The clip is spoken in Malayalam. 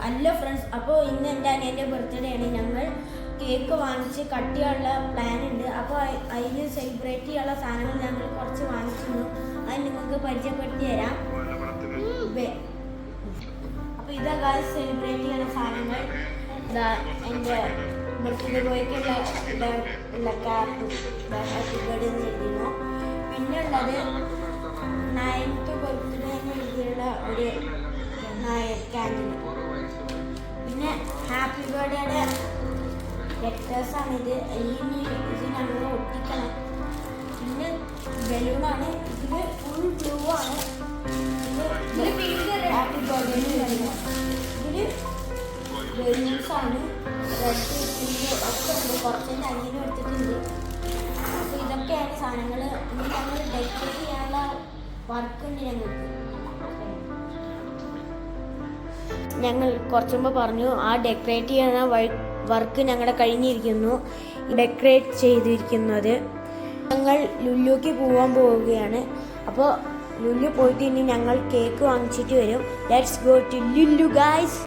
അല്ല ഫ്രണ്ട്സ്, അപ്പോൾ ഇന്ന് എൻ്റെ അനിയൻ്റെ ബർത്ത്ഡേ ആണ്. ഞങ്ങൾ കേക്ക് വാങ്ങിച്ച് കട്ട് ചെയ്യാനുള്ള പ്ലാൻ ഉണ്ട്. അപ്പോൾ അതിന് സെലിബ്രേറ്റ് ചെയ്യാനുള്ള സാധനങ്ങൾ ഞങ്ങൾ കുറച്ച് വാങ്ങിച്ചിരുന്നു. അത് നിങ്ങൾക്ക് പരിചയപ്പെടുത്തി തരാം. അപ്പോൾ ഇതാ ഗായ്സ് സെലിബ്രേറ്റ് ചെയ്യുന്ന സാധനങ്ങൾ. ഇതാ എൻ്റെ ബർത്ത്ഡേ ബോയ്ക്കുള്ള ക്യാപ്പ് ഹാപ്പി ബർത്ത്ഡേ എന്ന് എഴുതിയിരുന്നു. പിന്നെ ഉള്ളത് 9th ബർത്ത്ഡേ എന്ന് എഴുതിയുള്ള ഒരു ക്യാൻഡിൽ. പിന്നെ ഹാപ്പി ബർത്ത്ഡേയുടെ ലെറ്റേഴ്സാണിത്. ഇത് ഞങ്ങൾ ഒട്ടിക്കണം. പിന്നെ ബലൂണാണ്. ഇതിൽ ഫുൾ ബ്ലൂ ആണ്. ഹാപ്പി ബർത്ത്ഡേ ഇതിൽ ബലൂൺസാണ്. റെഡ് പിങ്ക് ഒക്കെ ഉണ്ട്. കുറച്ചെൻ്റെ അനിയനും എടുത്തിട്ടുണ്ട്. അപ്പോൾ ഇതൊക്കെയാണ് സാധനങ്ങൾ. ഇനി ഞങ്ങൾ ഡെക്കറേറ്റ് ചെയ്യാനുള്ള വർക്ക് ഉണ്ട് ഞങ്ങൾക്ക്. ഞങ്ങൾ കുറച്ച് മുമ്പ് പറഞ്ഞു ആ ഡെക്കറേറ്റ് ചെയ്യുന്ന വർക്ക് ഞങ്ങളുടെ കഴിഞ്ഞിരിക്കുന്നു. ഡെക്കറേറ്റ് ചെയ്തിരിക്കുന്നത് ഞങ്ങൾ ലുല്ലുക്ക് പോകാൻ പോവുകയാണ്. അപ്പോൾ ലുല്ലു പോയിട്ട് ഇനി ഞങ്ങൾ കേക്ക് വാങ്ങിച്ചിട്ട് വരും. Let's go to Lulu guys.